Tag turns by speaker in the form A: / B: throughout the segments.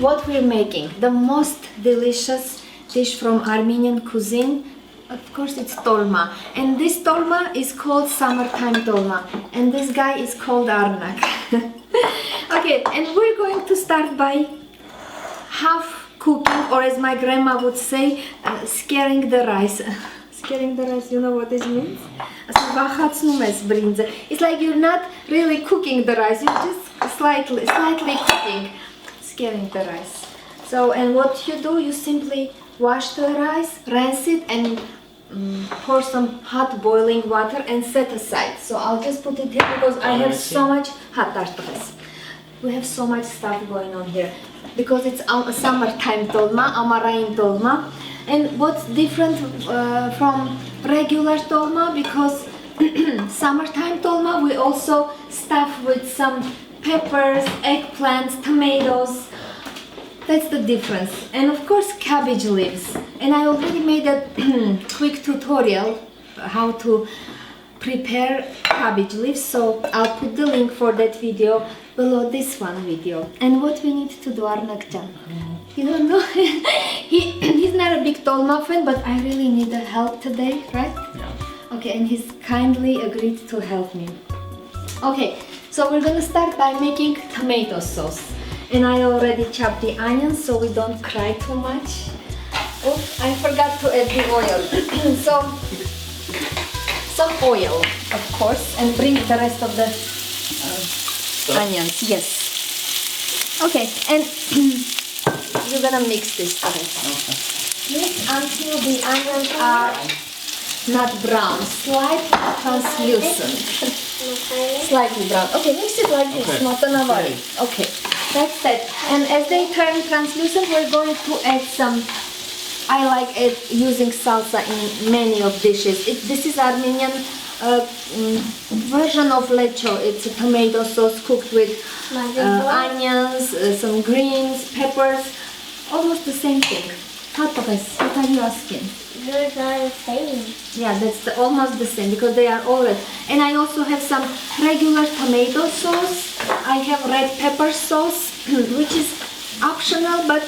A: what we're making. The most delicious dish from Armenian cuisine. Of course, it's Tolma. And this Tolma is called summertime Tolma. And this guy is called Arnak. Okay, and we're going to start by half cooking, or as my grandma would say, scaring the rice. Scaring the rice, you know what this means? It's like you're not really cooking the rice, you're just slightly cooking, scaring the rice. So, and what you do, you simply wash the rice, rinse it, and pour some hot boiling water and set aside. So I'll just put it here because I have so much hot tartares. We have so much stuff going on here because it's summertime Tolma, Amarain Tolma. And what's different from regular Tolma, because summertime Tolma we also stuff with some peppers, eggplants, tomatoes. That's the difference. And of course cabbage leaves. And I already made a quick tutorial how to prepare cabbage leaves, so I'll put the link for that video below this one video. And what we need to do, Arnakjan? You don't know? He's not a big Tolma fan, but I really need the help today, right?
B: Yeah.
A: Okay, and he's kindly agreed to help me. Okay, so we're gonna start by making tomato sauce. And I already chopped the onions so we don't cry too much. Oh, I forgot to add the oil. So, some oil, of course, and bring the rest of the onions. Yes. Okay, and you're gonna mix this together. Mix until the onions are not brown, slightly translucent. Slightly brown. Okay, mix it like this, not an avari. Okay, that's it. And as they turn translucent, we're going to add some. I like using salsa in many of dishes. This is Armenian version of lecho. It's a tomato sauce cooked with onions, some greens, peppers, almost the same thing. Tatares, what are you asking?
C: Those are the same.
A: Yeah, that's almost the same because they are all red. And I also have some regular tomato sauce. I have red pepper sauce, which is optional, but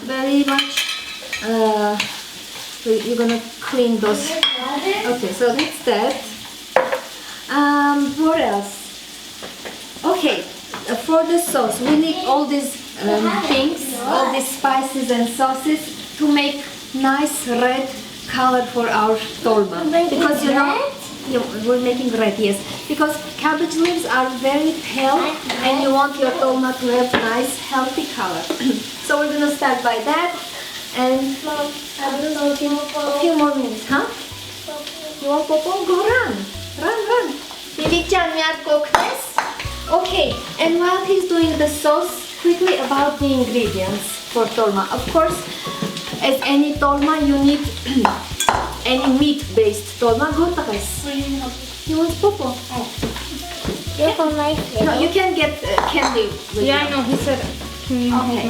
A: very much. So you're gonna clean those. Okay, so that's that. What else? Okay, for the sauce, we need all these things, all these spices and sauces to make nice red color for our tolma. Because you know, we're making red, yes. Because cabbage leaves are very pale, and you want your tolma to have nice, healthy color. So we're gonna start by that. And a few more minutes, huh? You want popo? Go run! Run! Bibikjan, may I cook this? Okay, and while he's doing the sauce, quickly about the ingredients for tolma. Of course, as any tolma, you need any meat-based tolma. Go takas. You want popo? No, you can get candy with
D: Yeah,
A: you.
D: I know, he said it.
A: Okay.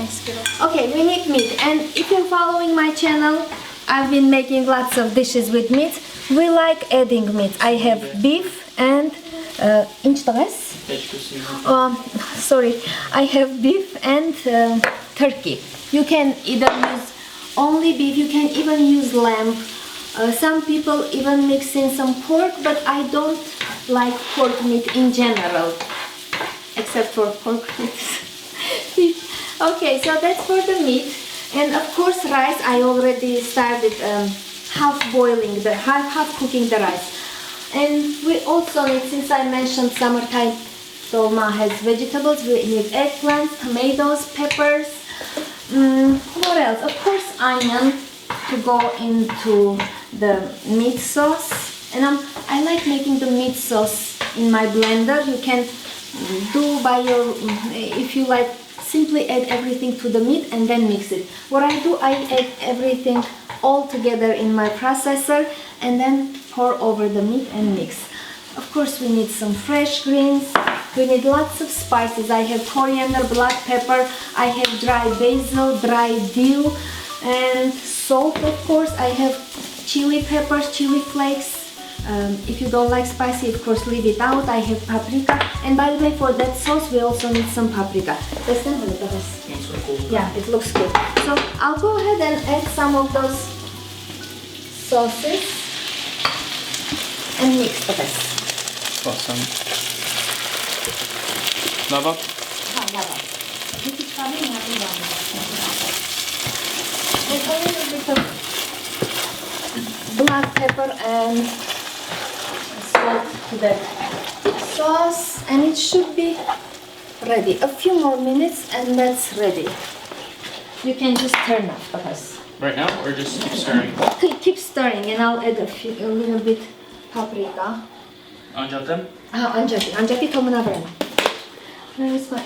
A: Okay, we need meat, and if you're following my channel, I've been making lots of dishes with meat. We like adding meat. I have beef and sorry, I have beef and turkey. You can either use only beef, you can even use lamb. Some people even mix in some pork, but I don't like pork meat in general, except for pork meat. Okay, so that's for the meat, and of course rice. I already started half cooking the rice, and we also need, since I mentioned summertime tolma has vegetables, we need eggplants, tomatoes, peppers. What else? Of course onion to go into the meat sauce, and I like making the meat sauce in my blender. You can do by your, if you like, simply add everything to the meat and then mix it. What I do, I add everything all together in my processor and then pour over the meat and mix. Of course we need some fresh greens, we need lots of spices. I have coriander, black pepper, I have dry basil, dry dill, and salt of course. I have chili peppers, chili flakes, If you don't like spicy, of course, leave it out. I have paprika. And by the way, for that sauce, we also need some paprika. Yeah, it looks good. So I'll go ahead and add some of those sauces and mix the rest.
B: Awesome. Lava?
A: And a little bit of black pepper and salt to the sauce, and it should be ready. A few more minutes and that's ready. You can just turn off because
B: Right now, or just keep stirring?
A: keep stirring, and I'll add a little bit paprika.
B: Anjatem?
A: Anjati to navreme.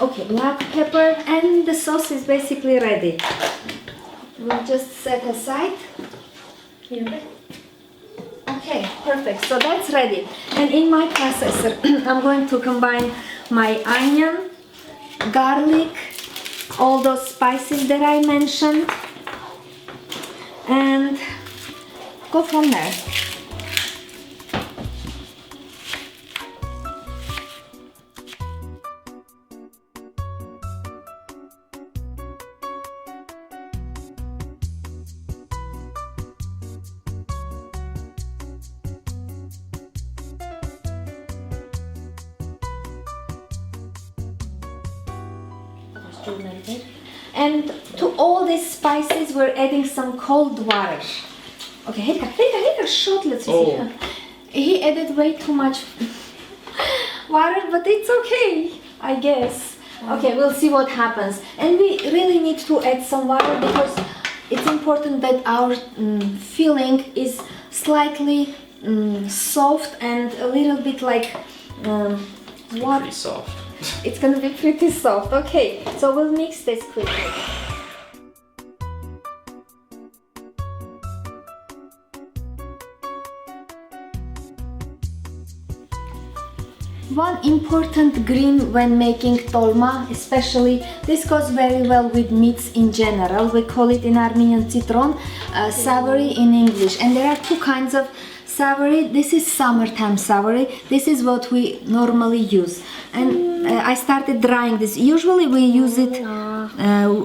A: Okay, black pepper, and the sauce is basically ready. We'll just set aside. Here. Okay, perfect. So that's ready. And in my processor, I'm going to combine my onion, garlic, all those spices that I mentioned, and go from there. And to all these spices, we're adding some cold water. Okay, Heghineh shot, let's see.
B: Oh.
A: He added way too much water, but it's okay, I guess. Okay, we'll see what happens. And we really need to add some water because it's important that our filling is slightly soft and a little bit like what?
B: Pretty soft.
A: It's gonna be pretty soft. Okay, so we'll mix this quickly. One important green when making tolma, especially this goes very well with meats in general. We call it in Armenian citron, savory in English. And there are two kinds of savory. This is summertime savory. This is what we normally use. And I started drying this. Usually we use it,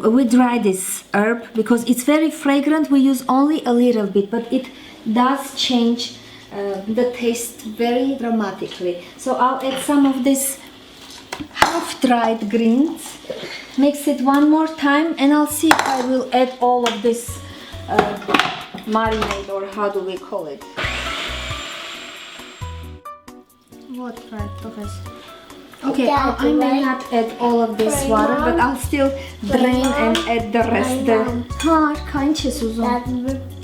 A: we dry this herb because it's very fragrant. We use only a little bit, but it does change the taste very dramatically. So I'll add some of this half-dried greens, mix it one more time, and I'll see if I will add all of this marinade, or how do we call it? What dried potatoes? Okay, I may not add all of this water, but I'll still drain and add the rest.
C: That's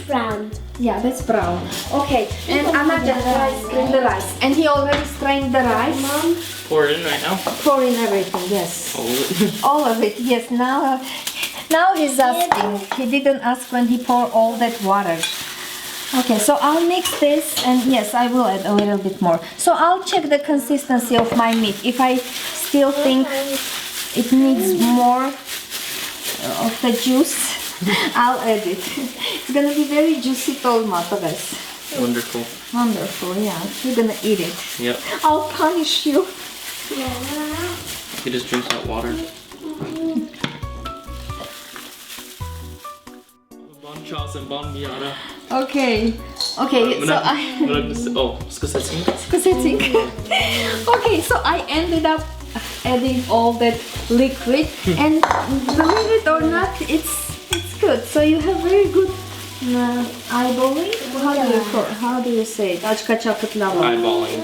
C: brown.
A: Yeah, that's brown. Okay, and Anna just strained the rice. And he already strained the rice.
B: Pour it in right now.
A: Pour in everything, yes.
B: All of it.
A: All of it, yes. Now he's asking. He didn't ask when he poured all that water. Okay, so I'll mix this, and yes, I will add a little bit more. So I'll check the consistency of my meat. If I still think it needs more of the juice, I'll add it. It's gonna be very juicy tolma, guys.
B: Wonderful.
A: Wonderful, yeah. You're gonna eat it.
B: Yep.
A: I'll punish you.
B: He just drinks that water. Bon chas and bon miara.
A: Okay. Okay, so Okay, so I ended up adding all that liquid, and believe it or not, it's good. So you have very good eyeballing. How do you say it?
B: Eyeballing.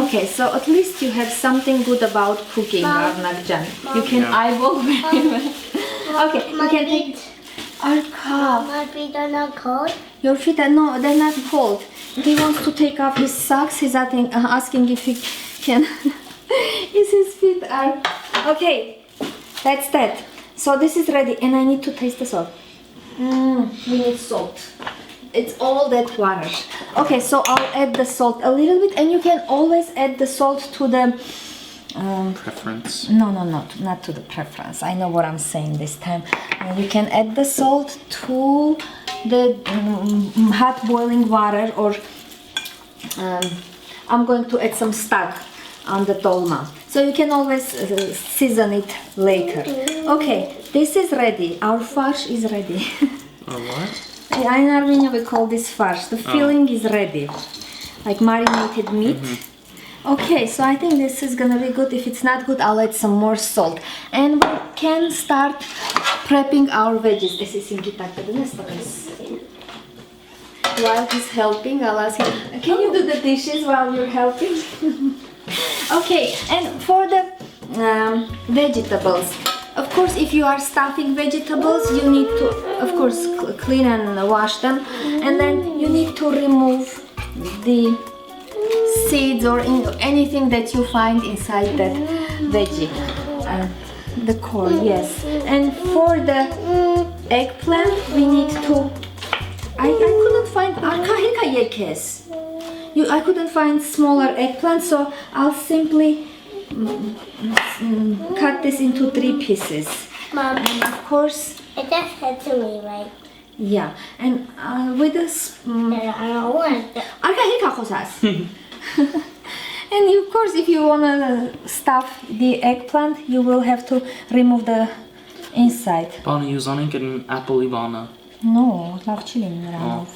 A: Okay, so at least you have something good about cooking, Arnakjan. You can eyeball very well. Okay, you can take our cup.
C: My feet are not cold.
A: Your feet are no, they're not cold. He wants to take off his socks. He's asking if he can. His feet are okay. That's that. So this is ready, and I need to taste the salt. We need salt. It's all that water. Okay, so I'll add the salt a little bit, and you can always add the salt to the
B: preference.
A: No, not to the preference. I know what I'm saying this time. You can add the salt to the hot boiling water, or I'm going to add some stock on the dolma. So you can always season it later. Okay, this is ready. Our farce is ready.
B: Or what?
A: Yeah, in Armenia we call this farce. The filling is ready. Like marinated meat. Okay, so I think this is gonna be good. If it's not good, I'll add some more salt. And we can start prepping our veggies. While he's helping, I'll ask him, can you do the dishes while you're helping? Okay, and for the vegetables, of course, if you are stuffing vegetables, you need to, of course, clean and wash them, and then you need to remove the seeds or anything that you find inside that veggie. The core, yes. And for the eggplant, we need to. I couldn't find. I couldn't find smaller eggplant, so I'll simply cut this into 3 pieces.
C: Mom,
A: And of course,
C: it just hit to me, right?
A: yeah. And with this.
C: I don't want it.
A: And of course, if you wanna stuff the eggplant, you will have to remove the inside.
B: Bana yuzanik and apple ibana.
A: No, love chilling around.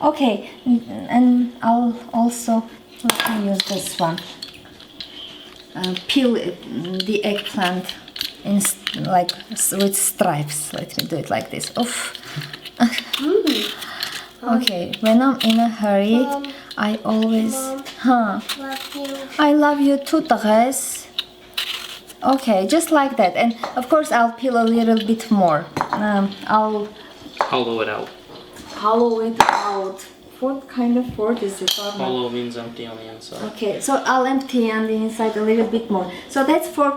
A: Okay, and I'll also let me use this one. Peel the eggplant in like with stripes. Let me do it like this. Oof. Okay, when I'm in a hurry, I always.
C: Love you.
A: I love you too, Therese. Okay, just like that. And of course, I'll peel a little bit more. I'll
B: Hollow it out.
A: hollow it out. What kind of word is it?
B: Hollow means empty on the inside.
A: Okay, so I'll empty on the inside a little bit more. So that's for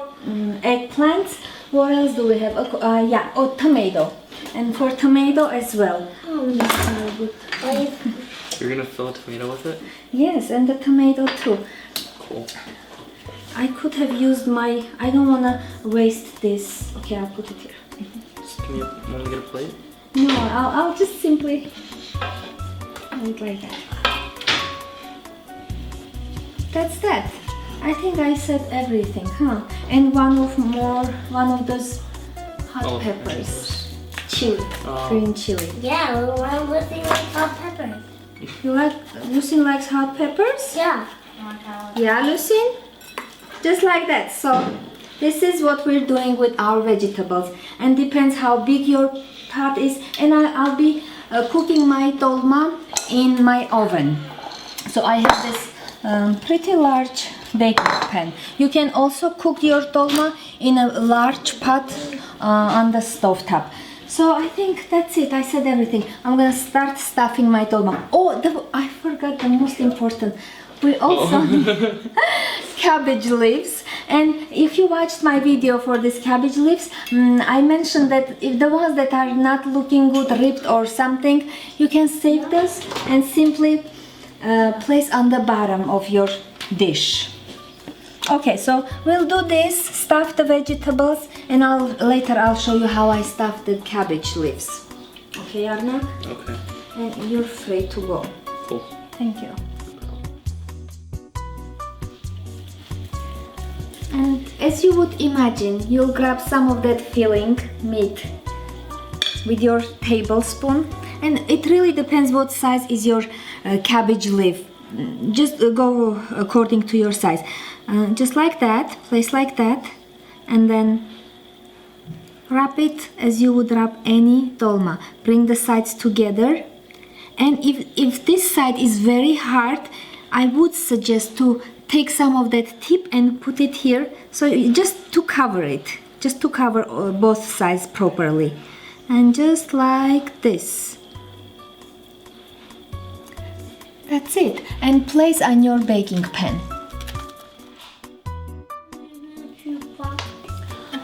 A: eggplants. What else do we have? Tomato. And for tomato as well. Oh, this is so good.
B: You're gonna fill a tomato with it?
A: Yes, and the tomato too.
B: Cool.
A: I could have used my. I don't wanna waste this. Okay, I'll put it here.
B: Can you want to get a plate?
A: No, I'll just simply do it like that. That's that. I think I said everything, huh? And one of those hot peppers. Chili, green chili.
C: Yeah, well, Lucy likes hot peppers.
A: Lucien likes hot peppers?
C: Yeah.
A: Yeah, Lucien? Just like that. So this is what we're doing with our vegetables, and depends how big your pot is. And I'll be cooking my dolma in my oven. So I have this pretty large baking pan. You can also cook your dolma in a large pot on the stove top. So I think that's it. I said everything. I'm gonna start stuffing my dolma. Oh, I forgot the most important. We also cabbage leaves. And if you watched my video for this cabbage leaves, I mentioned that if the ones that are not looking good, ripped or something, you can save this and simply place on the bottom of your dish. Okay, so we'll do this, stuff the vegetables, and later I'll show you how I stuff the cabbage leaves. Okay, Arna?
B: Okay.
A: And you're free to go.
B: Cool.
A: Thank you. And as you would imagine, you'll grab some of that filling meat with your tablespoon, and it really depends what size is your cabbage leaf. Just go according to your size. Just like that, place like that, and then wrap it as you would wrap any dolma. Bring the sides together, and if this side is very hard, I would suggest to take some of that tip and put it here, so just to cover it, just to cover both sides properly, and just like this. That's it, and place on your baking pan.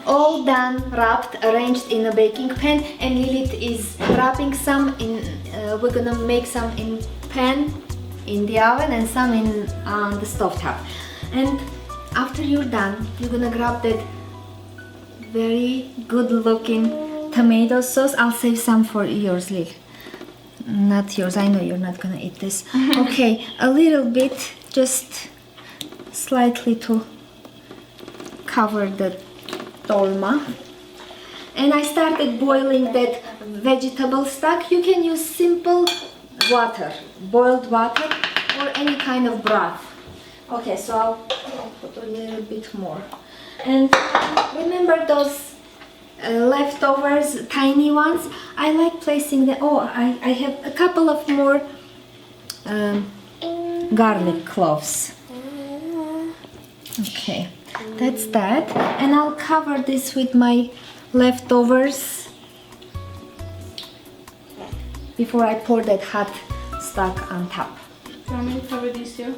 A: All done, wrapped, arranged in a baking pan, and Lilith is wrapping some in. We're gonna make some in pan in the oven and some in on the stove top. And after you're done, you're gonna grab that very good looking tomato sauce. I'll save some for yours, Lil. Not yours. I know you're not gonna eat this. Okay, a little bit, just slightly to cover the dolma. And I started boiling that vegetable stock. You can use simple water, boiled water, or any kind of broth. Okay, so I'll put a little bit more. And remember those leftovers, tiny ones? I like placing them. Oh, I have a couple of more garlic cloves. Okay, that's that. And I'll cover this with my leftovers before I pour that hot stock on top.
D: Do you want me to cover these too?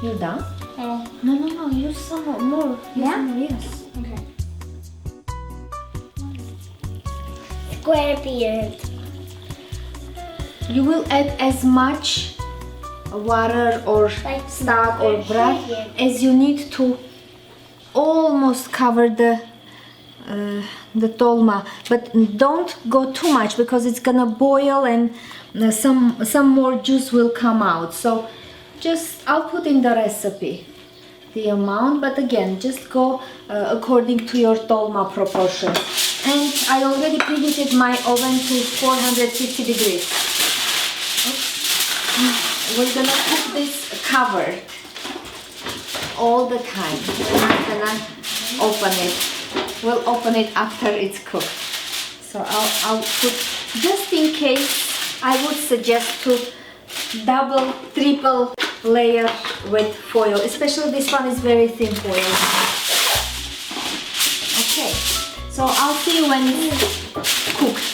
A: You done?
D: Oh,
A: No, use some more. Use some more, yes.
D: okay.
C: Square beard.
A: You will add as much water or
C: Like
A: stock or
C: your
A: broth
C: hair.
A: as you need to almost cover the tolma, but don't go too much because it's gonna boil and some more juice will come out. So just I'll put in the recipe the amount, but again just go according to your tolma proportions. And I already preheated my oven to 450 degrees. Oops. We're gonna cook this covered all the time. We're not gonna open it. We'll open it after it's cooked. So I'll put, just in case, I would suggest to double, triple layer with foil. Especially this one is very thin foil. Okay, so I'll see you when it's cooked.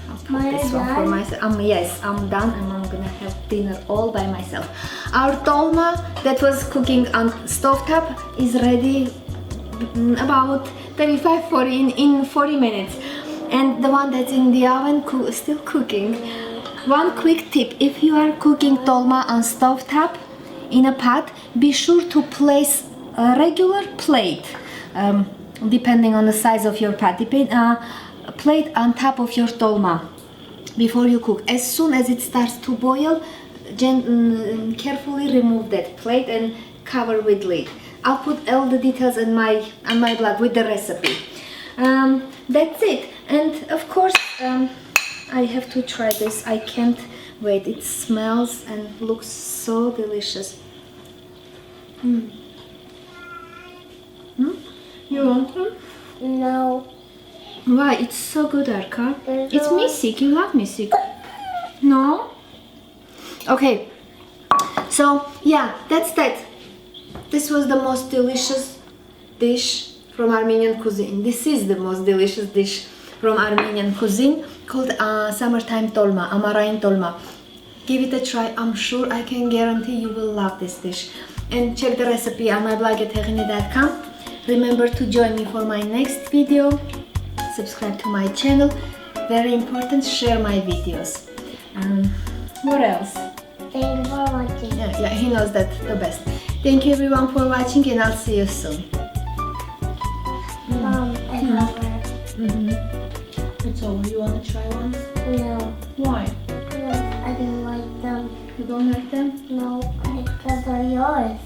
A: I'll put this one for myself. Yes, I'm done and I'm gonna have dinner all by myself. Our tolma that was cooking on stovetop is ready about 35-40 in 40 minutes. And the one that's in the oven still cooking. One quick tip, if you are cooking tolma on stovetop in a pot, be sure to place a regular plate, depending on the size of your pot, plate on top of your tolma before you cook. As soon as it starts to boil, carefully remove that plate and cover with lid. I'll put all the details on my blog with the recipe. That's it. And of course, I have to try this. I can't wait. It smells and looks so delicious. You want some?
C: No.
A: Why? It's so good, Arka.
C: There's
A: It's
C: no-
A: misik. You love misik. No? Okay. So, yeah, that's that. This was the most delicious dish from Armenian cuisine. This is the most delicious dish from Armenian cuisine called summertime tolma, amarain tolma. Give it a try. I'm sure, I can guarantee you will love this dish. And check the recipe on my blog at heghineh.com. Remember to join me for my next video. Subscribe to my channel. Very important, share my videos. What else?
C: Thank you for watching.
A: Yeah, he knows that the best. Thank you everyone for watching and I'll see you soon.
C: I love her.
D: It's over. You want to try one?
C: No.
D: Why?
C: Because I don't like them.
A: You don't like them?
C: No, because they're yours.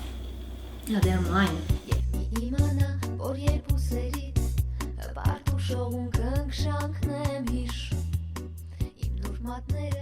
A: No, they're mine.
E: Շողուն կնքշանքնեմ հիշ Իմ նոր մատները